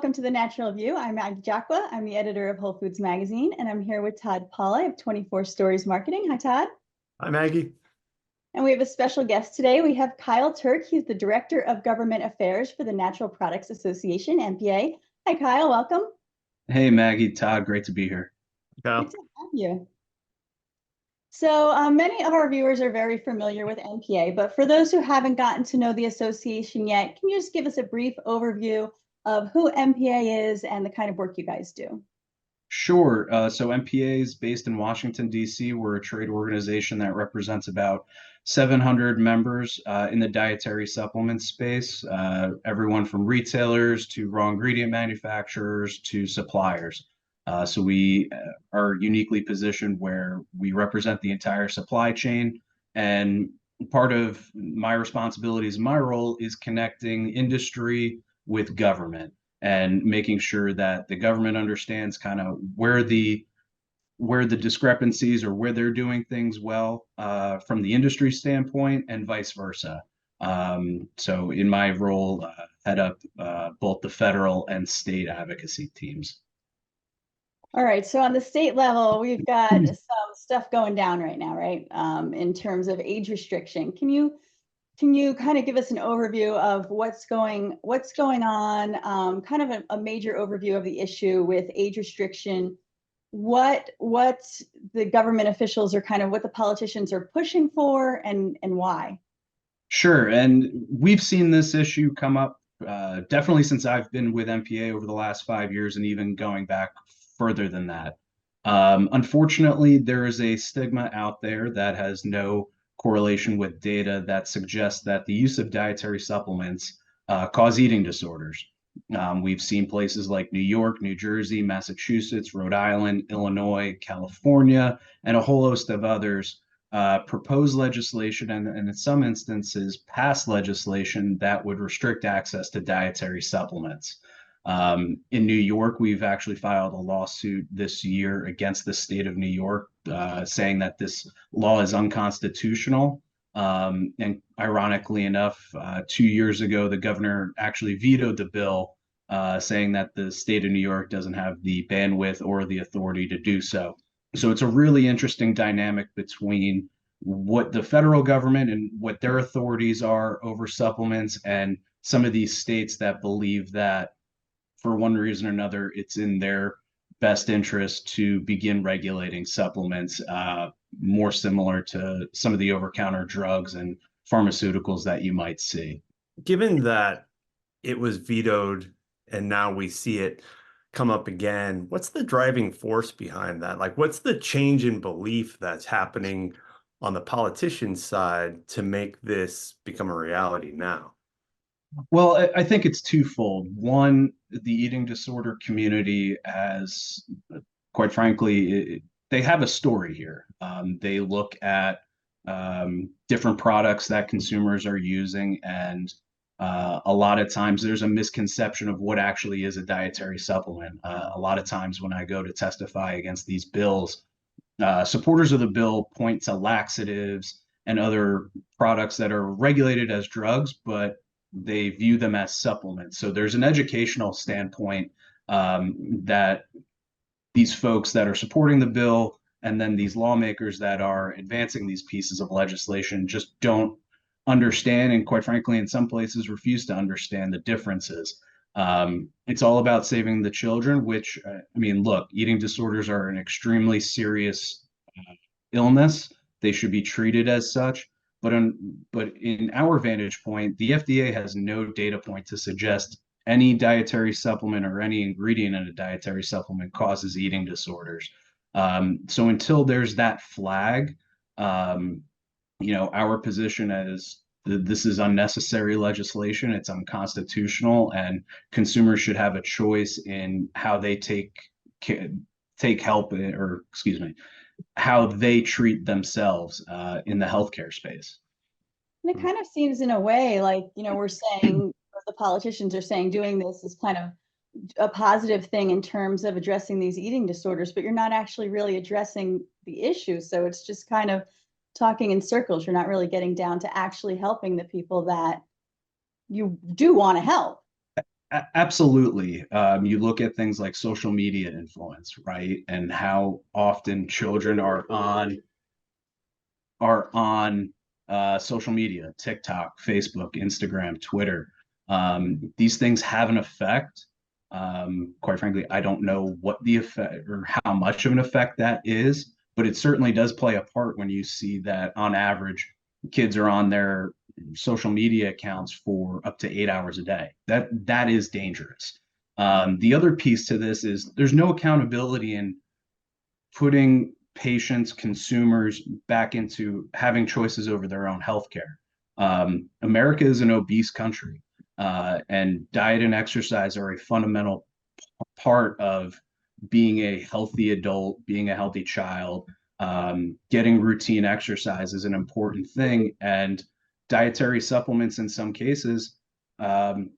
welcome to the Natural View. I'm Maggie Jaqua. I'm the editor of WholeFoods magazine, and I'm here with Todd Pauli of 24 Stories Marketing. Hi, Todd. Hi, Maggie. And we have a special guest today. We have Kyle Turk. He's the Director of Government Affairs for the Natural Products Association, NPA. Hi, Kyle. Welcome. Hey, Maggie, Todd, great to be here. Kyle. Good to have you. So many of our viewers are very familiar with NPA, but for those who haven't gotten to know the association yet, can you just give us a brief overview of who NPA is and the kind of work you guys do? Sure. So NPA is based in Washington, D.C. We're a trade organization that represents about 700 members in the dietary supplement space, everyone from retailers to raw ingredient manufacturers to suppliers. So we are uniquely positioned where we represent the entire supply chain. And part of my responsibilities, my role is connecting industry with government and making sure that the government understands kind of where the discrepancies or where they're doing things well from the industry standpoint and vice versa. So in my role, head up both the federal and state advocacy teams. All right, so on the state level, we've got some stuff going down right now, right? In terms of age restriction. Can you kind of give us an overview of what's going on, kind of a major overview of the issue with age restriction, what the government officials are kind of what the politicians are pushing for and why? Sure, and we've seen this issue come up definitely since I've been with NPA over the last 5 years and even going back further than that. Unfortunately, there is a stigma out there that has no correlation with data that suggests that the use of dietary supplements cause eating disorders. We've seen places like New York, New Jersey, Massachusetts, Rhode Island, Illinois, California, and a whole host of others propose legislation and in some instances pass legislation that would restrict access to dietary supplements. In New York, we've actually filed a lawsuit this year against the state of New York, saying that this law is unconstitutional. And ironically enough, 2 years ago, the governor actually vetoed the bill, saying that the state of New York doesn't have the bandwidth or the authority to do so. So it's a really interesting dynamic between what the federal government and what their authorities are over supplements and some of these states that believe that for one reason or another, it's in their best interest to begin regulating supplements more similar to some of the over-counter drugs and pharmaceuticals that you might see. Given that it was vetoed and now we see it come up again, what's the driving force behind that? Like, what's the change in belief that's happening on the politician side to make this become a reality now? Well, I think it's twofold. One, the eating disorder community has, quite frankly, they have a story here. They look at different products that consumers are using, and a lot of times there's a misconception of what actually is a dietary supplement. A lot of times when I go to testify against these bills, supporters of the bill point to laxatives and other products that are regulated as drugs, but they view them as supplements. So there's an educational standpoint that these folks that are supporting the bill and then these lawmakers that are advancing these pieces of legislation just don't understand, and quite frankly, in some places refuse to understand the differences. It's all about saving the children, which, I mean, look, eating disorders are an extremely serious illness. They should be treated as such. But in our vantage point, the FDA has no data point to suggest any dietary supplement or any ingredient in a dietary supplement causes eating disorders. So until there's that flag, our position is this is unnecessary legislation. It's unconstitutional, and consumers should have a choice in how they take help, or excuse me, how they treat themselves in the healthcare space. And it kind of seems in a way like, we're saying, the politicians are saying doing this is kind of a positive thing in terms of addressing these eating disorders, but you're not actually really addressing the issue. So it's just kind of talking in circles. You're not really getting down to actually helping the people that you do want to help. Absolutely. You look at things like social media influence, right? And how often children are on social media, TikTok, Facebook, Instagram, Twitter. These things have an effect. Quite frankly, I don't know what the effect or how much of an effect that is, but it certainly does play a part when you see that on average, kids are on their social media accounts for up to 8 hours a day. That is dangerous. The other piece to this is there's no accountability in putting patients, consumers back into having choices over their own healthcare. America is an obese country, and diet and exercise are a fundamental part of being a healthy adult, being a healthy child. Getting routine exercise is an important thing, and dietary supplements in some cases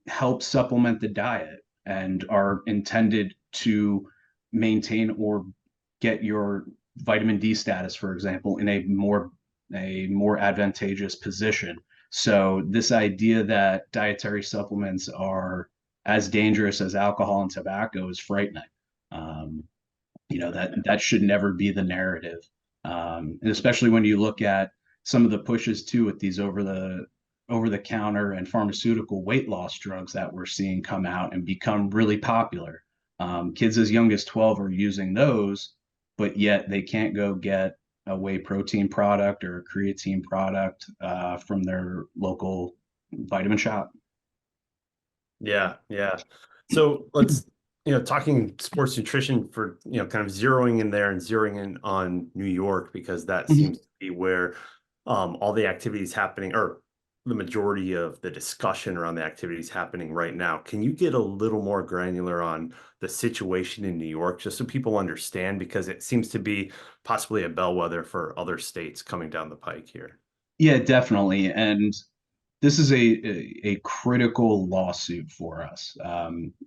help supplement the diet and are intended to maintain or get your vitamin D status, for example, in a more advantageous position. So this idea that dietary supplements are as dangerous as alcohol and tobacco is frightening. Um, that should never be the narrative, and especially when you look at some of the pushes too with these over the counter and pharmaceutical weight loss drugs that we're seeing come out and become really popular. Kids as young as 12 are using those, but yet they can't go get a whey protein product or a creatine product from their local vitamin shop. Yeah, yeah. So let's, talking sports nutrition for, kind of zeroing in there and zeroing in on New York, because that seems to be where all the activities happening, or the majority of the discussion around the activities happening right now. Can you get a little more granular on the situation in New York, just so people understand, because it seems to be possibly a bellwether for other states coming down the pike here? Yeah, definitely. And this is a critical lawsuit for us,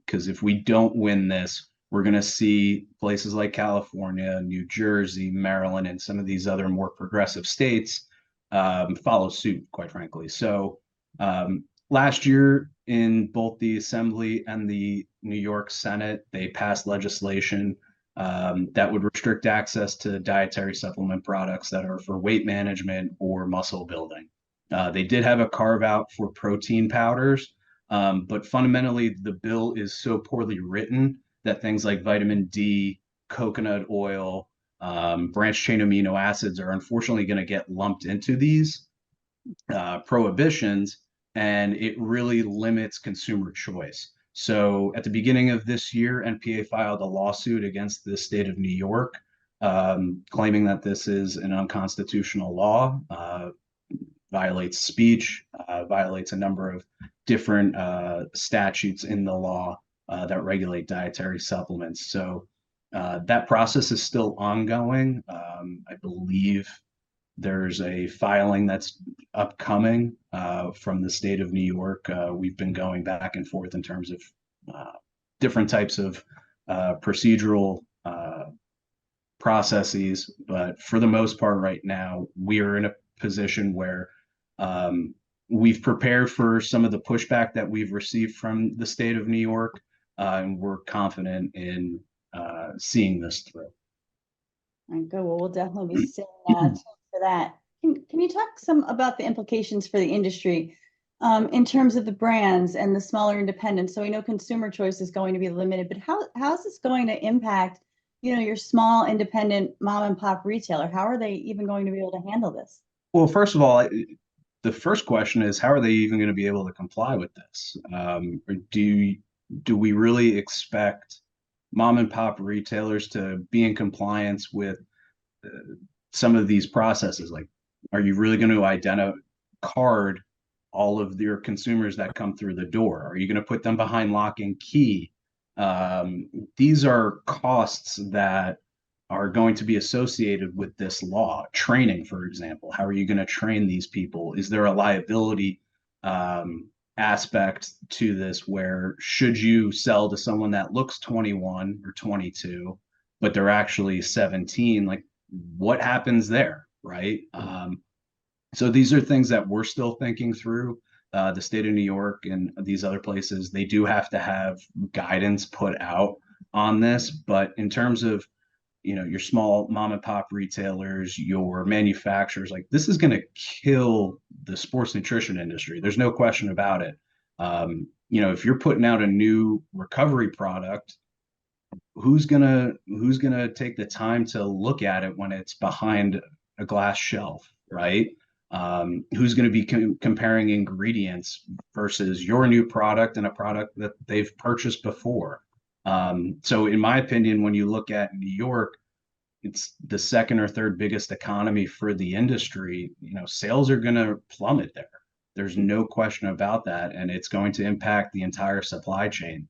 because if we don't win this, we're going to see places like California, New Jersey, Maryland, and some of these other more progressive states follow suit, quite frankly. So last year, in both the Assembly and the New York Senate, they passed legislation that would restrict access to dietary supplement products that are for weight management or muscle building. They did have a carve out for protein powders, but fundamentally, the bill is so poorly written that things like vitamin D, coconut oil, branched chain amino acids are unfortunately going to get lumped into these prohibitions, and it really limits consumer choice. So at the beginning of this year, NPA filed a lawsuit against the state of New York, claiming that this is an unconstitutional law, violates speech, violates a number of different statutes in the law that regulate dietary supplements. So that process is still ongoing. I believe there's a filing that's upcoming from the state of New York. We've been going back and forth in terms of different types of procedural processes, but for the most part, right now, we are in a position where we've prepared for some of the pushback that we've received from the state of New York, and we're confident in seeing this through. All right, good. Well, we'll definitely be staying tuned for that. Can you talk some about the implications for the industry in terms of the brands and the smaller independents? So we know consumer choice is going to be limited, but how is this going to impact, your small independent mom and pop retailer? How are they even going to be able to handle this? Well, first of all, the first question is, how are they even going to be able to comply with this? Or do we really expect mom and pop retailers to be in compliance with some of these processes? Like, are you really going to card all of your consumers that come through the door? Are you going to put them behind lock and key? These are costs that are going to be associated with this law. Training, for example, how are you going to train these people? Is there a liability aspect to this, where should you sell to someone that looks 21 or 22, but they're actually 17? Like, what happens there, right? So these are things that we're still thinking through. the state of New York and these other places, they do have to have guidance put out on this. But in terms of, your small mom and pop retailers, your manufacturers, like this is going to kill the sports nutrition industry. There's no question about it. If you're putting out a new recovery product, who's gonna take the time to look at it when it's behind a glass shelf, right? Who's going to be comparing ingredients versus your new product and a product that they've purchased before? So in my opinion, when you look at New York, it's the second or third biggest economy for the industry. Sales are going to plummet there. There's no question about that, and it's going to impact the entire supply chain.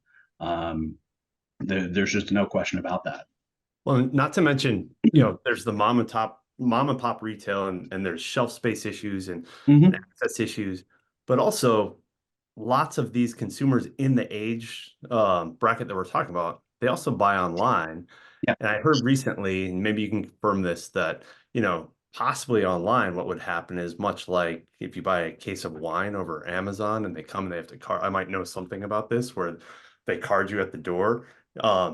There's just no question about that. Well, not to mention, there's the mom and pop retail, and there's shelf space issues and access issues, but also lots of these consumers in the age bracket that we're talking about, they also buy online. Yeah. And I heard recently, and maybe you can confirm this, that, possibly online, what would happen is much like if you buy a case of wine over Amazon and they come and they have to card, I might know something about this, where they card you at the door. I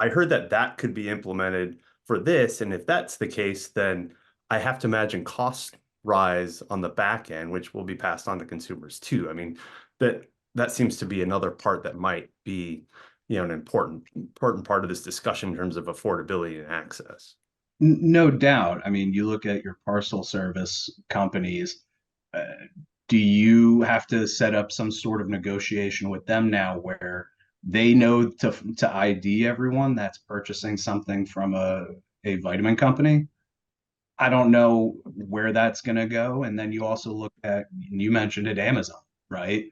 heard that could be implemented for this. And if that's the case, then I have to imagine costs rise on the back end, which will be passed on to consumers too. I mean, that seems to be another part that might be, an important part of this discussion in terms of affordability and access. No doubt. I mean, you look at your parcel service companies, do you have to set up some sort of negotiation with them now where they know to ID everyone that's purchasing something from a vitamin company? I don't know where that's going to go. And then you also look at, you mentioned it, Amazon, right?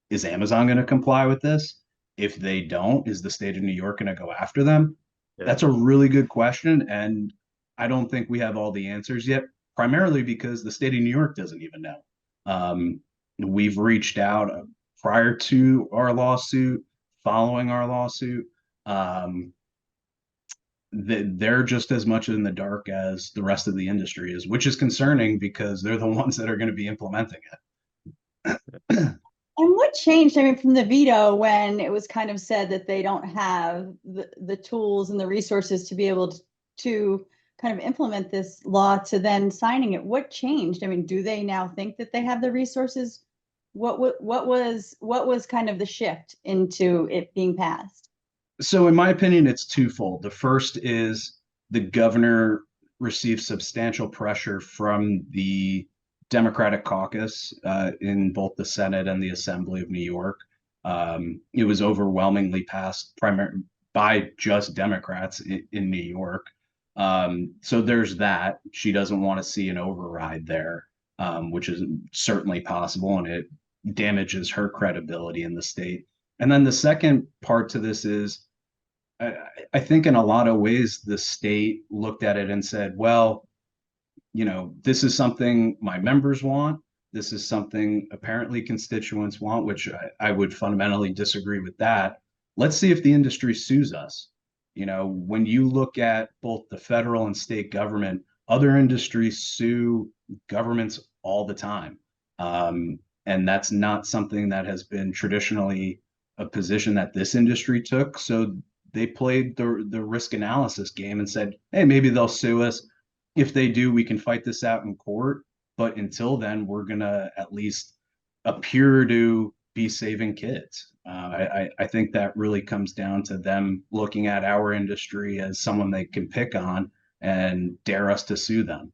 Is Amazon going to comply with this? If they don't, is the state of New York going to go after them? Yeah. That's a really good question. And I don't think we have all the answers yet, primarily because the state of New York doesn't even know. We've reached out prior to our lawsuit, following our lawsuit. They're just as much in the dark as the rest of the industry is, which is concerning because they're the ones that are going to be implementing it. And what changed, I mean, from the veto when it was kind of said that they don't have the tools and the resources to be able to kind of implement this law to then signing it? What changed? I mean, do they now think that they have the resources? What was kind of the shift into it being passed? So in my opinion, it's twofold. The first is the governor received substantial pressure from the Democratic caucus in both the Senate and the Assembly of New York. It was overwhelmingly passed primarily by just Democrats in New York. So there's that. She doesn't want to see an override there, which is certainly possible, and it damages her credibility in the state. And then the second part to this is, I think in a lot of ways, the state looked at it and said, well, this is something my members want. This is something apparently constituents want, which I would fundamentally disagree with that. Let's see if the industry sues us. When you look at both the federal and state government, other industries sue governments all the time. And that's not something that has been traditionally a position that this industry took. So they played the risk analysis game and said, hey, maybe they'll sue us. If they do, we can fight this out in court. But until then, we're going to at least appear to be saving kids. I think that really comes down to them looking at our industry as someone they can pick on and dare us to sue them.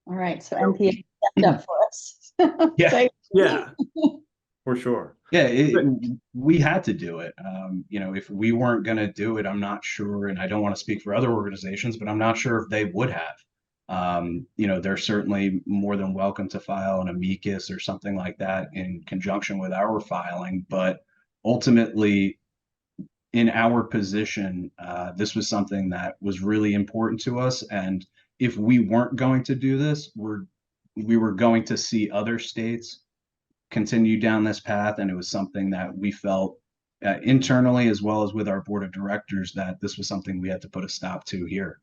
All right. So NPA stepped up for us. Yeah. Yeah, for sure. Yeah, we had to do it. If we weren't going to do it, I'm not sure, and I don't want to speak for other organizations, but I'm not sure if they would have. They're certainly more than welcome to file an amicus or something like that in conjunction with our filing. But ultimately, in our position, this was something that was really important to us. And if we weren't going to do this, we were going to see other states continue down this path. And it was something that we felt internally, as well as with our board of directors, that this was something we had to put a stop to here.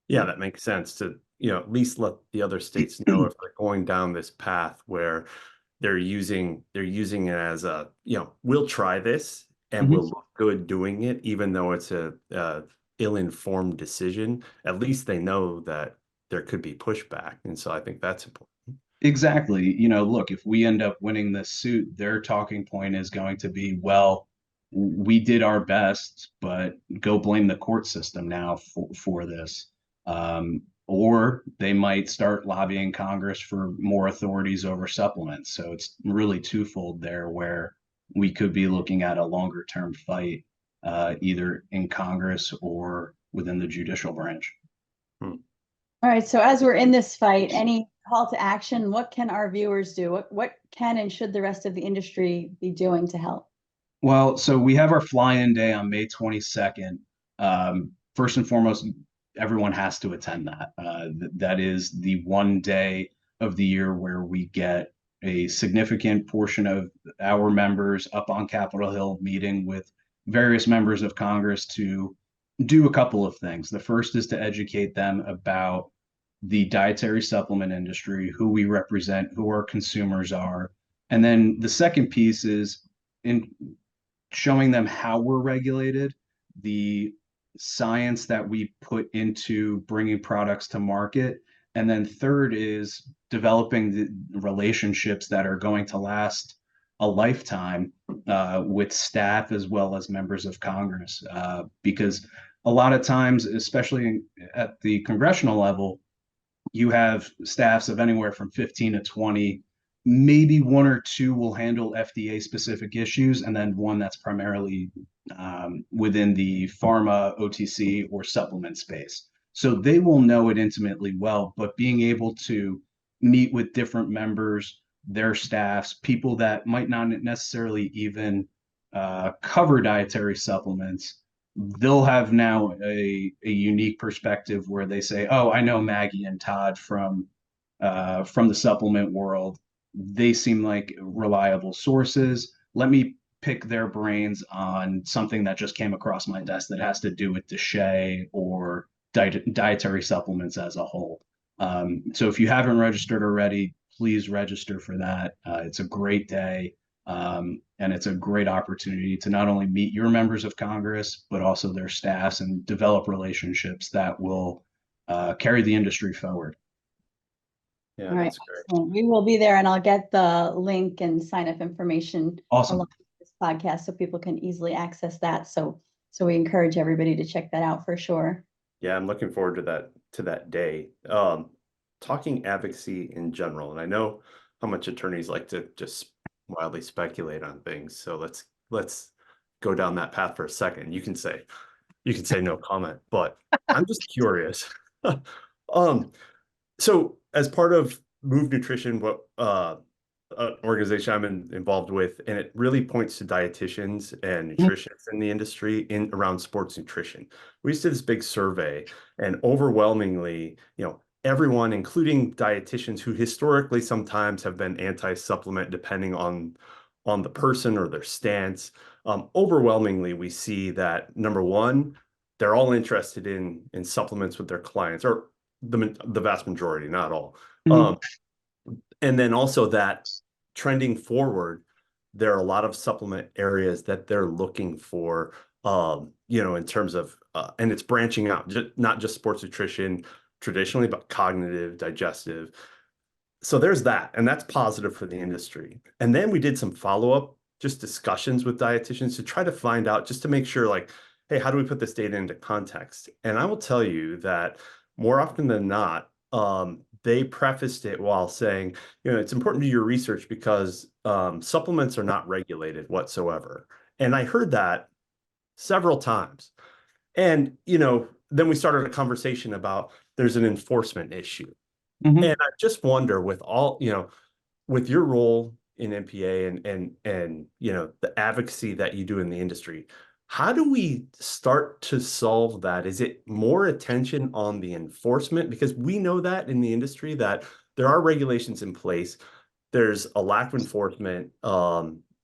Yeah, that makes sense, to at least let the other states know if they're going down this path where they're using it as a, we'll try this and we'll look good doing it, even though it's a ill-informed decision. At least they know that there could be pushback. And so I think that's important. Exactly. Look, if we end up winning this suit, their talking point is going to be, well, we did our best, but go blame the court system now for this. Or they might start lobbying Congress for more authorities over supplements. So it's really twofold there, where we could be looking at a longer term fight, either in Congress or within the judicial branch. All right, so as we're in this fight, any call to action? What can our viewers do? What can and should the rest of the industry be doing to help? Well, so we have our fly-in day on May 22nd. First and foremost, everyone has to attend that. That is the one day of the year where we get a significant portion of our members up on Capitol Hill, meeting with various members of Congress to do a couple of things. The first is to educate them about the dietary supplement industry, who we represent, who our consumers are. And then the second piece is in showing them how we're regulated, the science that we put into bringing products to market. And then third is developing the relationships that are going to last a lifetime with staff as well as members of Congress. Because a lot of times, especially at the congressional level, you have staffs of anywhere from 15 to 20. Maybe one or two will handle FDA specific issues, and then one that's primarily within the pharma, OTC, or supplement space. So they will know it intimately well, but being able to meet with different members, their staffs, people that might not necessarily even cover dietary supplements, they'll have now a unique perspective where they say, oh, I know Maggie and Todd from the supplement world. They seem like reliable sources. Let me pick their brains on something that just came across my desk that has to do with Deshay or dietary supplements as a whole. So if you haven't registered already, please register for that. It's a great day. And it's a great opportunity to not only meet your members of Congress, but also their staffs, and develop relationships that will carry the industry forward. Yeah, All right, that's great. excellent. We will be there, and I'll get the link and sign up information Awesome. along with this podcast so people can easily access that. So we encourage everybody to check that out for sure. Yeah, I'm looking forward to that day. Talking advocacy in general, and I know how much attorneys like to just wildly speculate on things. So let's go down that path for a second. You can say no comment, but I'm just curious. So as part of Move Nutrition, what an organization I'm involved with, and it really points to dietitians and nutritionists in the industry around sports nutrition. We just did this big survey, and overwhelmingly, everyone, including dietitians who historically sometimes have been anti-supplement, depending on the person or their stance, overwhelmingly we see that, number one, they're all interested in supplements with their clients, or the vast majority, not all. And then also that trending forward, there are a lot of supplement areas that they're looking for, in terms of, and it's branching out, not just sports nutrition traditionally, but cognitive, digestive. So there's that, and that's positive for the industry. And then we did some follow-up, just discussions with dietitians to try to find out, just to make sure, like, hey, how do we put this data into context? And I will tell you that more often than not, they prefaced it while saying, it's important to do your research because supplements are not regulated whatsoever. And I heard that several times. And, then we started a conversation about there's an enforcement issue. And I just wonder, with all, with your role in NPA and the advocacy that you do in the industry, how do we start to solve that? Is it more attention on the enforcement? Because we know that in the industry that there are regulations in place. There's a lack of enforcement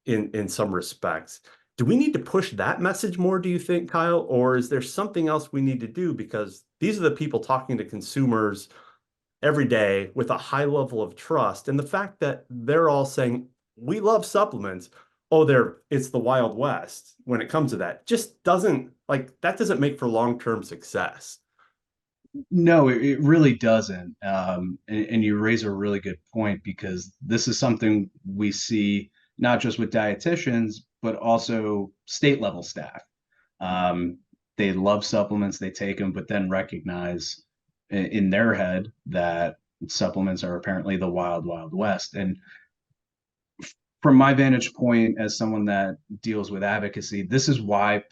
in some respects. Do we need to push that message more, do you think, Kyle? Or is there something else we need to do? Because these are the people talking to consumers every day with a high level of trust. And the fact that they're all saying, we love supplements. Oh, it's the Wild West when it comes to that. Just doesn't that doesn't make for long-term success. No, it really doesn't. And you raise a really good point, because this is something we see not just with dietitians, but also state level staff. They love supplements, they take them, but then recognize in their head that supplements are apparently the wild, wild west. And from my vantage point, as someone that deals with advocacy, this is why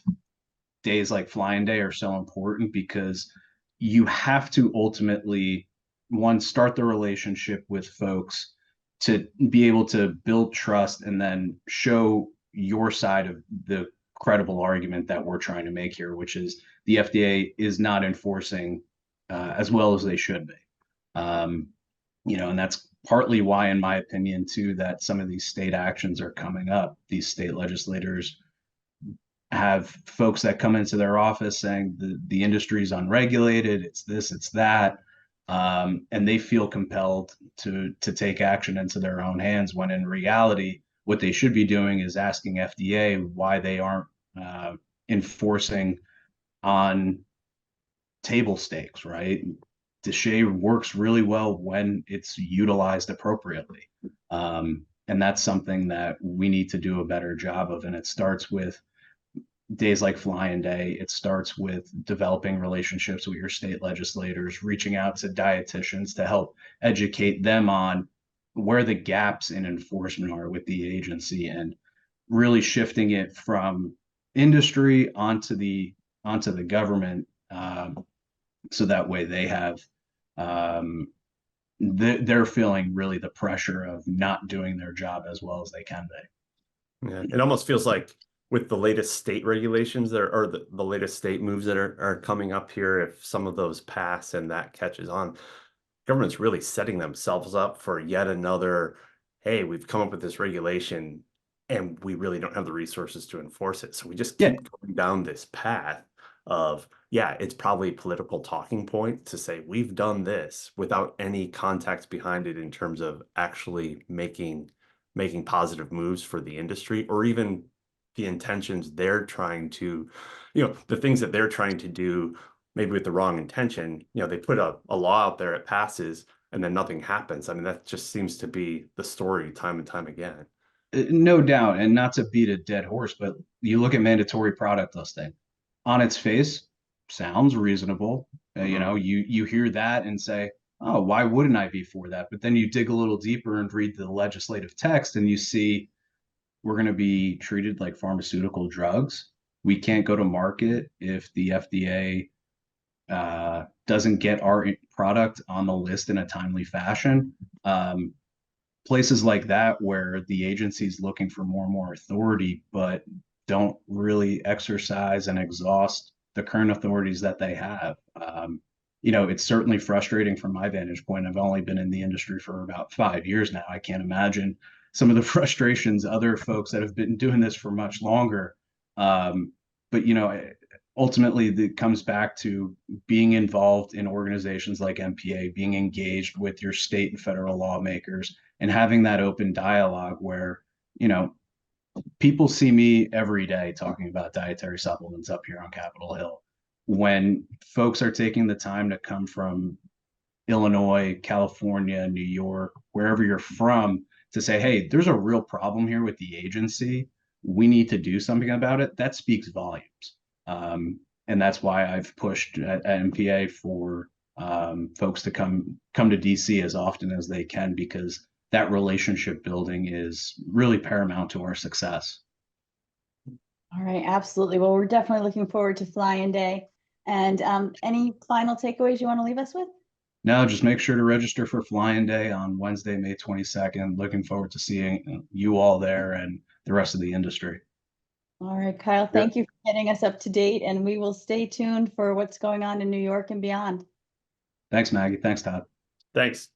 days like Flying Day are so important, because you have to ultimately, one, start the relationship with folks to be able to build trust and then show your side of the credible argument that we're trying to make here, which is the FDA is not enforcing as well as they should be. And that's partly why, in my opinion, too, that some of these state actions are coming up. These state legislators have folks that come into their office saying the industry is unregulated, it's this, it's that, and they feel compelled to take action into their own hands, when in reality, what they should be doing is asking FDA why they aren't enforcing on table stakes, right? DSHEA works really well when it's utilized appropriately. And that's something that we need to do a better job of. And it starts with days like Flying Day. It starts with developing relationships with your state legislators, reaching out to dietitians to help educate them on where the gaps in enforcement are with the agency, and really shifting it from industry onto the government, so that way they have they're feeling really the pressure of not doing their job as well as they can be. Yeah, it almost feels like with the latest state regulations or the latest state moves that are coming up here, if some of those pass and that catches on, government's really setting themselves up for yet another, hey, we've come up with this regulation and we really don't have the resources to enforce it. So we just keep going down this path of, yeah, it's probably a political talking point to say we've done this without any context behind it in terms of actually making positive moves for the industry, or even the intentions they're trying to, the things that they're trying to do, maybe with the wrong intention. They put a law out there, it passes, and then nothing happens. I mean, that just seems to be the story time and time again. No doubt. And not to beat a dead horse, but you look at mandatory product listing, on its face, sounds reasonable. You hear that and say, oh, why wouldn't I be for that? But then you dig a little deeper and read the legislative text, and you see we're going to be treated like pharmaceutical drugs. We can't go to market if the FDA doesn't get our product on the list in a timely fashion. Places like that where the agency's looking for more and more authority, but don't really exercise and exhaust the current authorities that they have. It's certainly frustrating from my vantage point. I've only been in the industry for about 5 years now. I can't imagine some of the frustrations other folks that have been doing this for much longer. But ultimately, it comes back to being involved in organizations like NPA, being engaged with your state and federal lawmakers, and having that open dialogue where, people see me every day talking about dietary supplements up here on Capitol Hill. When folks are taking the time to come from Illinois, California, New York, wherever you're from, to say, hey, there's a real problem here with the agency, we need to do something about it, that speaks volumes. And that's why I've pushed at NPA for folks to come to DC as often as they can, because that relationship building is really paramount to our success. All right, absolutely. Well, we're definitely looking forward to Flying Day. And any final takeaways you want to leave us with? No, just make sure to register for Flying Day on Wednesday, May 22nd. Looking forward to seeing you all there and the rest of the industry. All right, Kyle, thank you for getting us up to date, and we will stay tuned for what's going on in New York and beyond. Thanks, Maggie. Thanks, Todd. Thanks.